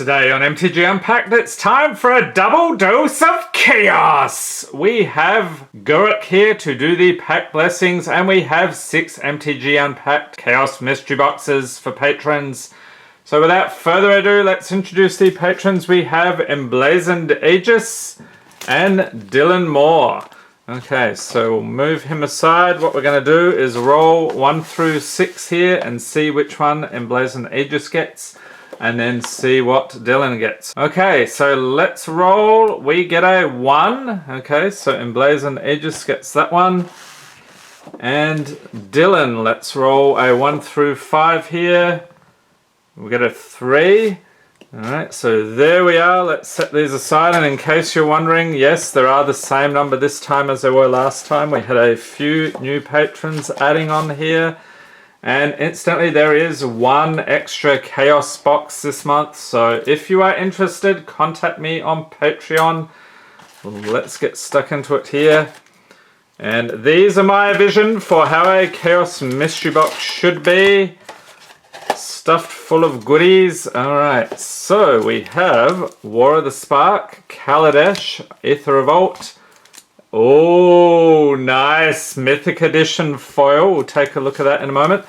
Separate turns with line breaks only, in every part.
Today on MTG Unpacked, it's time for a double dose of chaos! We have Garruk here to do the pack blessings, and we have 6 MTG Unpacked Chaos Mystery Boxes for patrons. So without further ado, let's introduce the patrons. We have Emblazoned Ages and Dylan Moore. Okay, so we'll move him aside. What we're going to do is roll 1 through 6 here and see which one Emblazoned Ages gets, and then see what Dylan gets. Okay, so let's roll. We get a 1. Okay, so Emblazoned Ages gets that one. And Dylan, let's roll a 1 through 5 here. We get a 3. Alright, so there we are. Let's set these aside, and in case you're wondering, yes, there are the same number this time as there were last time. We had a few new patrons adding on here. And instantly there is 1 extra Chaos box this month, so if you are interested, contact me on Patreon. Let's get stuck into it here. And these are my vision for how a Chaos mystery box should be. Stuffed full of goodies. Alright, so we have War of the Spark, Kaladesh, Aether Revolt. Oh, nice Mythic Edition foil. We'll take a look at that in a moment.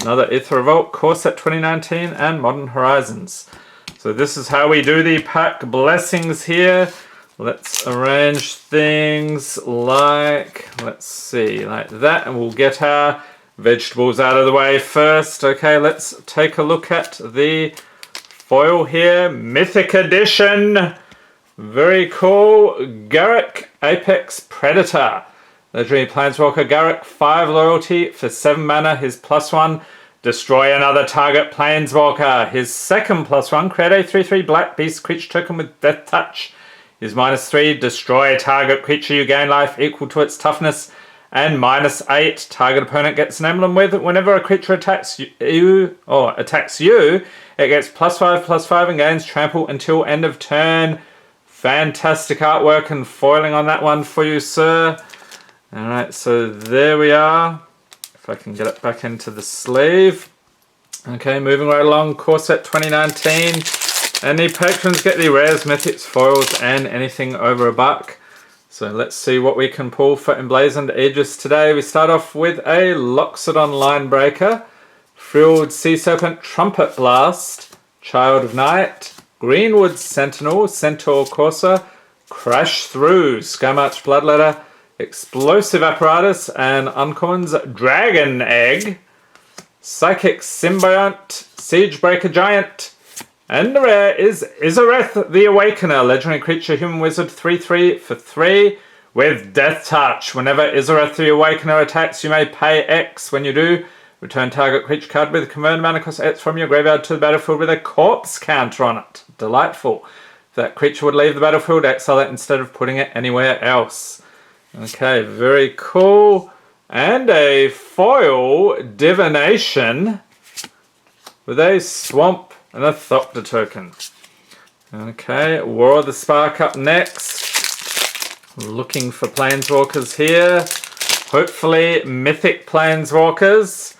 Another Aether Revolt, Core Set 2019, and Modern Horizons. So this is how we do the pack blessings here. Let's arrange things like, let's see, like that. And we'll get our vegetables out of the way first. Okay, let's take a look at the foil here. Mythic Edition. Very cool. Garruk, Apex Predator. Legendary Planeswalker Garruk, 5 loyalty for 7 mana. His +1, destroy another target Planeswalker. His second +1, create a 3/3 black beast creature token with Death Touch. His -3, destroy a target creature you gain life equal to its toughness. And -8, target opponent gets an emblem with. Whenever a creature attacks you, it gets +5/+5 and gains trample until end of turn. Fantastic artwork and foiling on that one for you, sir. Alright, so there we are. If I can get it back into the sleeve. Okay, moving right along. Core Set 2019. And the patrons get the rares, mythics, foils, and anything over $1. So let's see what we can pull for Emblazoned Ages today. We start off with a Loxodon Linebreaker, Frilled Sea Serpent, Trumpet Blast, Child of Night, Greenwood Sentinel, Centaur Corsair, Crash Through, Skymarch Bloodletter, Explosive Apparatus, and uncommons Dragon Egg, Psychic Symbiont, Siegebreaker Giant, and the rare is Izareth the Awakener, legendary creature, human wizard, 3/3 for 3 with Death Touch. Whenever Izareth the Awakener attacks, you may pay X. When you do, return target creature card with convert mana cost X from your graveyard to the battlefield with a corpse counter on it. Delightful. If that creature would leave the battlefield, exile it instead of putting it anywhere else. Okay, very cool. And a foil Divination with a Swamp and a Thopter token. Okay, War of the Spark up next. Looking for Planeswalkers here. Hopefully Mythic Planeswalkers.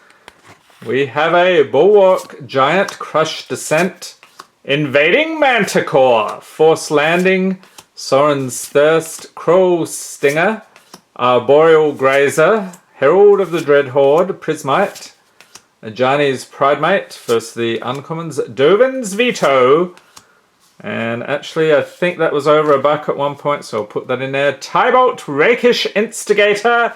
We have a Bulwark Giant, Crush Descent, Invading Manticore, Force Landing, Sorin's Thirst, Cruel Stinger, Arboreal Grazer, Herald of the Dread Horde, Prismite, Ajani's Pridemate versus the uncommons, Dovin's Veto, and actually I think that was over $1 at one point, so I'll put that in there. Tybolt, Rakish Instigator,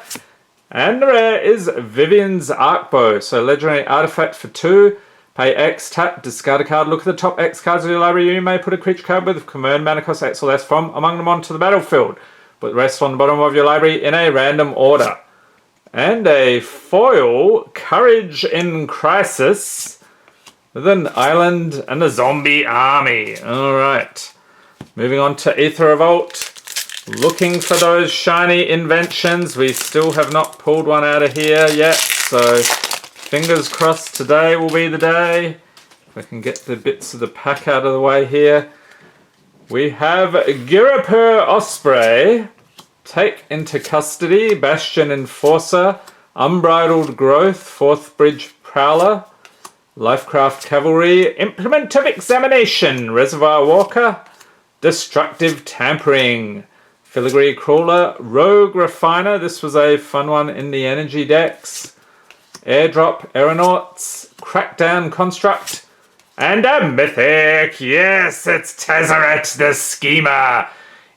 and the rare is Vivian's Arkbow. So legendary artifact for 2, pay X, tap, discard a card, look at the top X cards of your library. You may put a creature card with convert mana cost X or less from among them onto the battlefield. Put the rest on the bottom of your library in a random order. And a foil Courage in Crisis with an island and a zombie army. Alright. Moving on to Aether Revolt. Looking for those shiny inventions. We still have not pulled one out of here yet, so fingers crossed today will be the day. If I can get the bits of the pack out of the way here. We have Girapur Osprey, Take into Custody, Bastion Enforcer, Unbridled Growth, 4th Bridge Prowler, Lifecraft Cavalry, Implement of Examination, Reservoir Walker, Destructive Tampering, Filigree Crawler, Rogue Refiner, this was a fun one in the energy decks, Airdrop Aeronauts, Crackdown Construct, and a Mythic! Yes, it's Tezzeret the Schemer!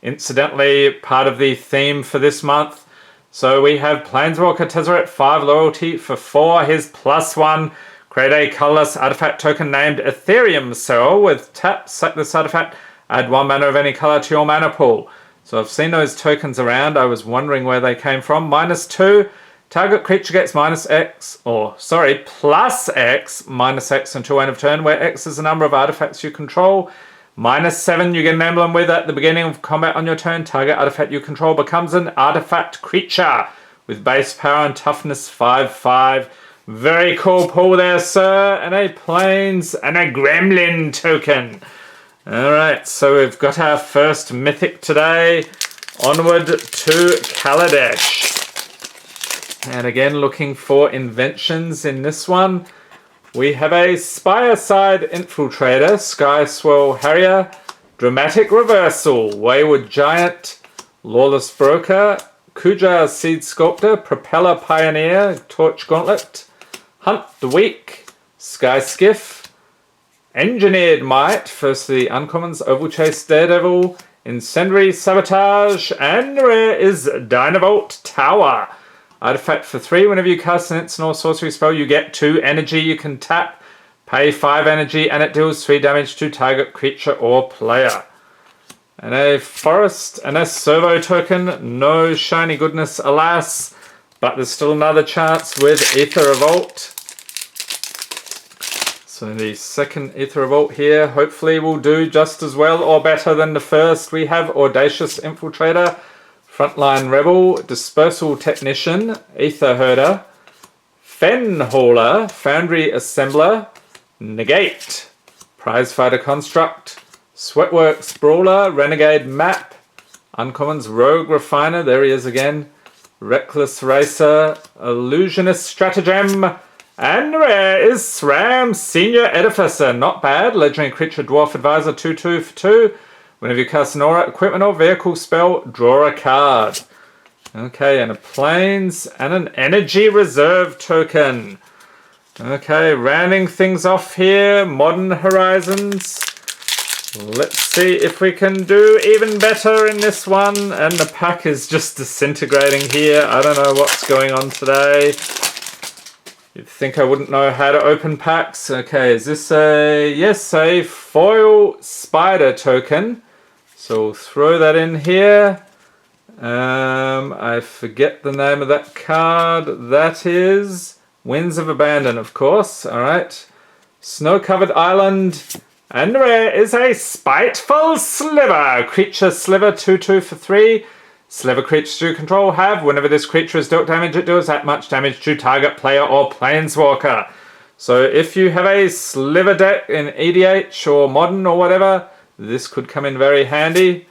Incidentally, part of the theme for this month. So we have Planeswalker Tezzeret, 5 loyalty for 4, his +1. Create a colorless artifact token named Ethereum Cell with tap, sack this artifact, add 1 mana of any color to your mana pool. So I've seen those tokens around, I was wondering where they came from. -2, target creature gets +X, -X until end of turn, where X is the number of artifacts you control. -7, you get an emblem with at the beginning of combat on your turn. Target artifact you control becomes an artifact creature with base power and toughness 5/5. Very cool pull there, sir. And a Plains and a Gremlin token. Alright, so we've got our first Mythic today. Onward to Kaladesh. And again, looking for inventions in this one. We have a Spireside Infiltrator, Sky Swirl Harrier, Dramatic Reversal, Wayward Giant, Lawless Broker, Kuja Seed Sculptor, Propeller Pioneer, Torch Gauntlet, Hunt the Weak, Sky Skiff, Engineered Might, first the uncommons, Oval Chase Daredevil, Incendiary Sabotage, and rare is Dynavolt Tower. Artifact for 3, whenever you cast an instant or sorcery spell, you get 2 energy. You can tap, pay 5 energy, and it deals 3 damage to target creature or player. And a Forest and a Servo token. No shiny goodness, alas, but there's still another chance with Aether Revolt. So the second Aether Revolt here hopefully will do just as well or better than the first. We have Audacious Infiltrator, Frontline Rebel, Dispersal Technician, Aether Herder, Fen Hauler, Foundry Assembler, Negate, Prizefighter Construct, Sweatworks Brawler, Renegade Map, Uncommons Rogue Refiner, there he is again, Reckless Racer, Illusionist Stratagem, and rare is SRAM Senior Edificer, not bad, Legendary Creature Dwarf Advisor 2/2 for 2. Whenever you cast an aura, equipment, or vehicle spell, draw a card. Okay, and a Plains and an Energy Reserve token. Okay, rounding things off here, Modern Horizons. Let's see if we can do even better in this one. And the pack is just disintegrating here. I don't know what's going on today. You'd think I wouldn't know how to open packs. Okay, is this a foil spider token. So we'll throw that in here. I forget the name of that card. That is Winds of Abandon, of course. Alright. Snow-covered island. And rare is a Spiteful Sliver. Creature Sliver 2/2 for 3. Sliver creatures you control have, whenever this creature is dealt damage, it deals that much damage to target player or planeswalker. So if you have a Sliver deck in EDH or Modern or whatever, this could come in very handy.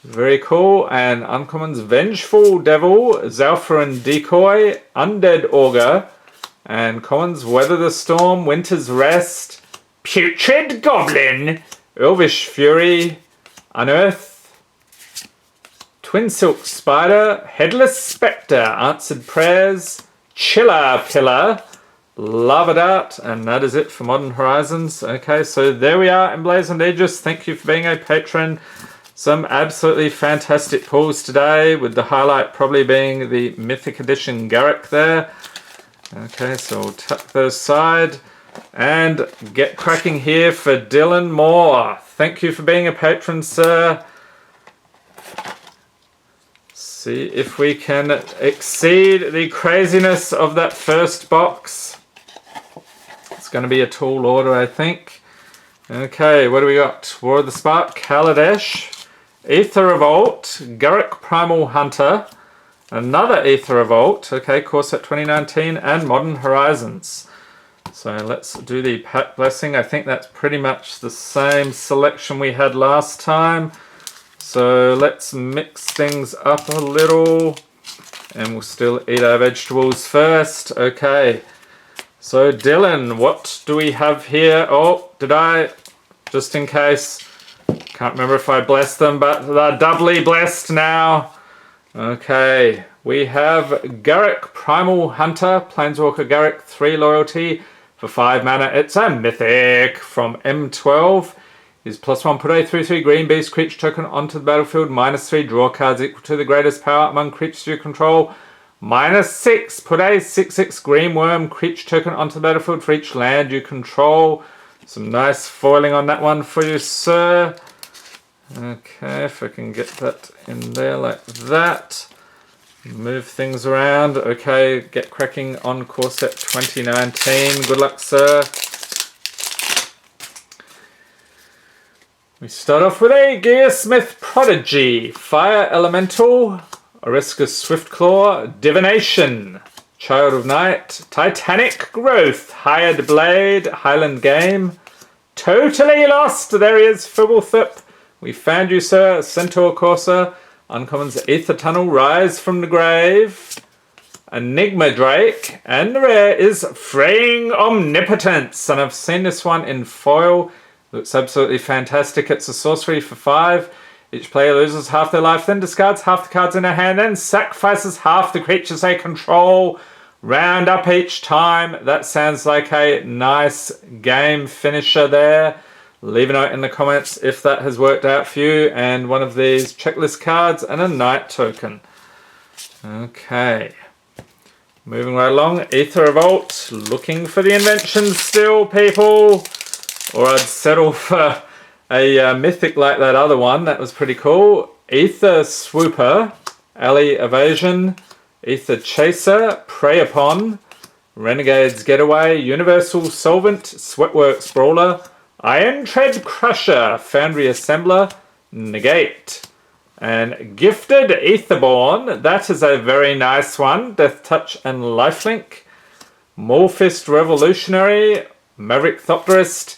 Very cool. And uncommons, Vengeful Devil, Zalfaran Decoy, Undead Augur, and commons, Weather the Storm, Winter's Rest, Putrid Goblin, Elvish Fury, Unearth, Twin Silk Spider, Headless Spectre, Answered Prayers, Chiller Pillar, Lava Dart, and that is it for Modern Horizons. Okay, so there we are, Emblazoned Ages. Thank you for being a patron. Some absolutely fantastic pulls today, with the highlight probably being the Mythic Edition Garruk there. Okay, so we'll tuck those aside and get cracking here for Dylan Moore. Thank you for being a patron, sir. See if we can exceed the craziness of that first box. It's going to be a tall order, I think. Okay, what do we got? War of the Spark, Kaladesh, Aether Revolt, Garruk Primal Hunter, another Aether Revolt, okay, Corset 2019, and Modern Horizons. So let's do the pack blessing. I think that's pretty much the same selection we had last time. So let's mix things up a little, and we'll still eat our vegetables first. Okay, So Dylan, what do we have here? Oh, did I? Just in case. Can't remember if I blessed them, but they're doubly blessed now. Okay, we have Garruk, Primal Hunter, Planeswalker Garruk, 3 loyalty for 5 mana. It's a mythic from M12. Is +1, put a 3/3 green beast creature token onto the battlefield, -3, draw cards equal to the greatest power among creatures you control. -6, put a 6/6 green worm creature token onto the battlefield for each land you control. Some nice foiling on that one for you, sir. Okay, if I can get that in there like that. Move things around. Okay, get cracking on Core Set 2019. Good luck, sir. We start off with a Gearsmith Prodigy, Fire Elemental, Oriska Swiftclaw, Divination, Child of Night, Titanic Growth, Hired Blade, Highland Game, Totally Lost, there he is, Fibblethip. We found you, sir. Centaur Courser, Uncommons Aether Tunnel, Rise from the Grave, Enigma Drake, and the rare is Fraying Omnipotence. And I've seen this one in foil. Looks absolutely fantastic. It's a sorcery for 5. Each player loses half their life, then discards half the cards in their hand, then sacrifices half the creatures they control. Round up each time. That sounds like a nice game finisher there. Leave a note in the comments if that has worked out for you. And one of these checklist cards and a night token. Okay. Moving right along. Aether Revolt. Looking for the inventions still, people. Or I'd settle for a mythic like that other one. That was pretty cool. Aether Swooper. Alley Evasion. Aether Chaser. Prey Upon. Renegade's Getaway. Universal Solvent. Sweatworks Brawler. Iron Tread Crusher, Foundry Assembler, Negate. And Gifted Aetherborn, that is a very nice one. Death Touch and Lifelink. Morphist Revolutionary, Maverick Thopterist.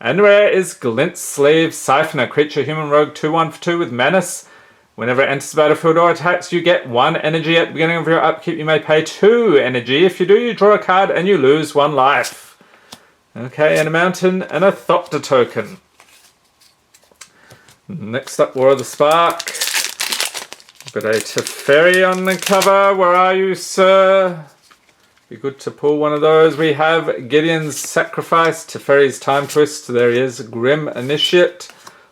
And rare is Glint Sleeve Siphoner, creature human rogue 2/1 for 2 with Menace. Whenever it enters the battlefield or attacks, you get 1 energy. At the beginning of your upkeep, you may pay 2 energy. If you do, you draw a card and you lose 1 life. Okay, and a mountain and a Thopter token. Next up, War of the Spark. Got a Teferi on the cover. Where are you, sir? Be good to pull one of those. We have Gideon's Sacrifice, Teferi's Time Twist. There he is, Grim Initiate.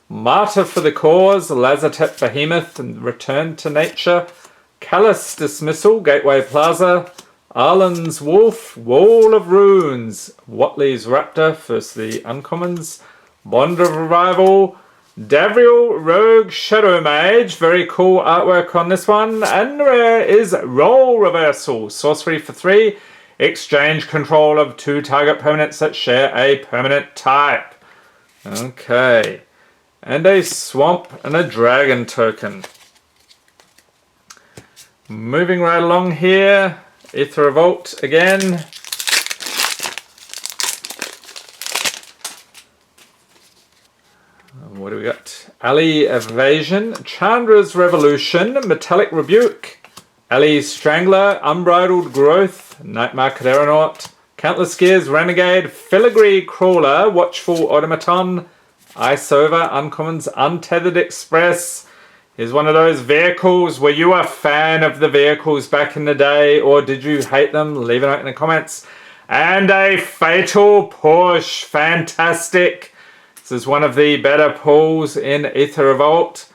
Martyr for the Cause, Lazartep Behemoth, and Return to Nature. Callous Dismissal, Gateway Plaza. Arlen's Wolf, Wall of Runes, Watley's Raptor, first the uncommons, Bond of Revival, Davriel Rogue Shadow Mage, very cool artwork on this one, and the rare is Role Reversal, sorcery for 3, exchange control of 2 target permanents that share a permanent type. Okay, and a Swamp and a Dragon token. Moving right along here. Aether Revolt again. What do we got? Alley Evasion, Chandra's Revolution, Metallic Rebuke, Alley Strangler, Unbridled Growth, Night Market Aeronaut, Countless Gears, Renegade, Filigree Crawler, Watchful Automaton, Ice Over, Uncommons, Untethered Express. Here's one of those vehicles. Were you a fan of the vehicles back in the day, or did you hate them? Leave a note in the comments. And a Fatal Push. Fantastic. This is one of the better pulls in Aether Revolt.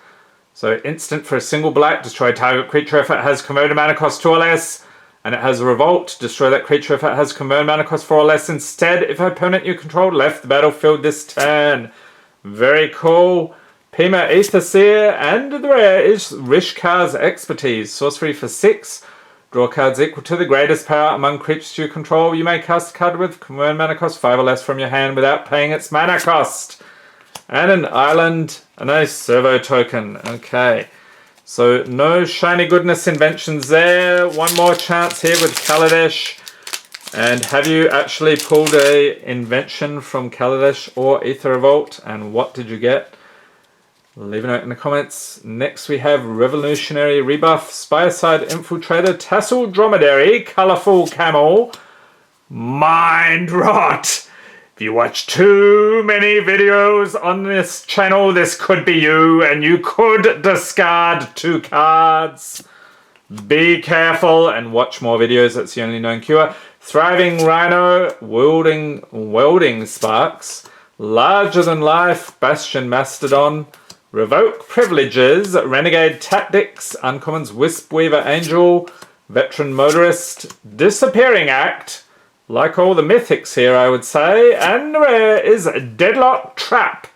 So instant for a single black. Destroy target creature if it has converted mana cost 2 or less. And it has a Revolt. Destroy that creature if it has converted mana cost 4 or less. Instead, if a opponent you controlled left the battlefield this turn. Very cool. Pima Aetherseer, and the rare is Rishkar's Expertise, sorcery for 6. Draw cards equal to the greatest power among creatures you control. You may cast a card with converted mana cost 5 or less from your hand without paying its mana cost. And an island and a servo token. Okay, so no shiny goodness inventions there. One more chance here with Kaladesh. And have you actually pulled a invention from Kaladesh or Aether Revolt? And what did you get? Leave a note in the comments. Next we have Revolutionary Rebuff, Spireside Infiltrator, Tasseled Dromedary, Colourful Camel, Mind rot! If you watch too many videos on this channel, this could be you, and you could discard 2 cards. Be careful and watch more videos, that's the only known cure. Thriving Rhino, Welding Sparks, Larger Than Life, Bastion Mastodon, Revoke Privileges, Renegade Tactics, Uncommons Wisp Weaver Angel, Veteran Motorist, Disappearing Act, like all the mythics here I would say, and the rare is Deadlock Trap.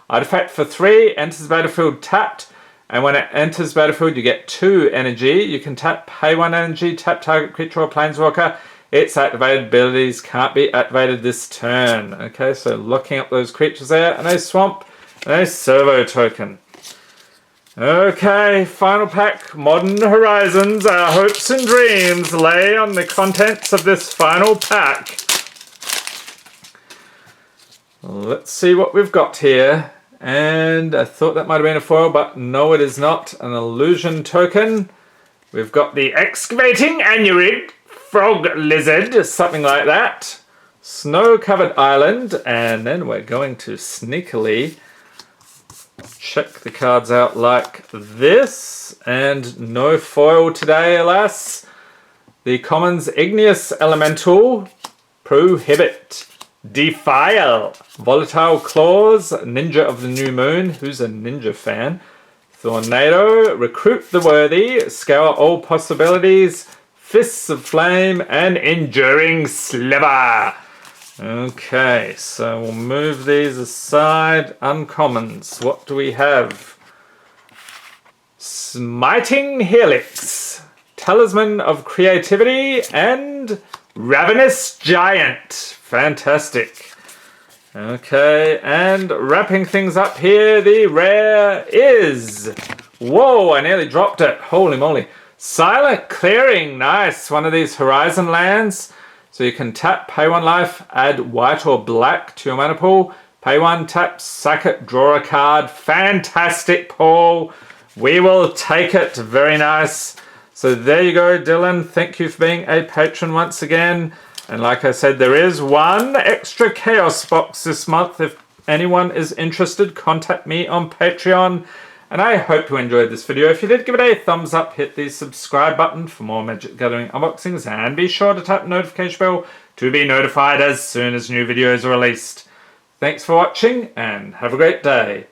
Artifact for 3, enters the battlefield tapped, and when it enters the battlefield you get 2 energy. You can tap, pay 1 energy, tap target creature or planeswalker. Its activated abilities can't be activated this turn. Okay, so looking up those creatures there, and a swamp, and a servo token. Okay, final pack, Modern Horizons. Our hopes and dreams lay on the contents of this final pack. Let's see what we've got here. And I thought that might have been a foil, but no, it is not. An illusion token. We've got the Excavating Anurid, Frog Lizard, something like that. Snow-covered island, and then we're going to sneakily check the cards out like this, and no foil today, alas. The commons, Igneous Elemental, Prohibit, Defile, Volatile Claws, Ninja of the New Moon, who's a ninja fan, Tornado, Recruit the Worthy, Scour All Possibilities, Fists of Flame, and Enduring Sliver. Okay, so we'll move these aside. Uncommons, what do we have? Smiting Helix, Talisman of Creativity, and Ravenous Giant. Fantastic. Okay, and wrapping things up here, the rare is... Whoa, I nearly dropped it. Holy moly. Silent Clearing, nice. One of these Horizon lands. So you can tap, pay 1 life, add white or black to your mana pool. Pay 1, tap, sack it, draw a card. Fantastic, Paul. We will take it. Very nice. So there you go, Dylan. Thank you for being a patron once again. And like I said, there is 1 extra Chaos box this month. If anyone is interested, contact me on Patreon. And I hope you enjoyed this video. If you did, give it a thumbs up, hit the subscribe button for more Magic the Gathering unboxings, and be sure to tap the notification bell to be notified as soon as new videos are released. Thanks for watching, and have a great day.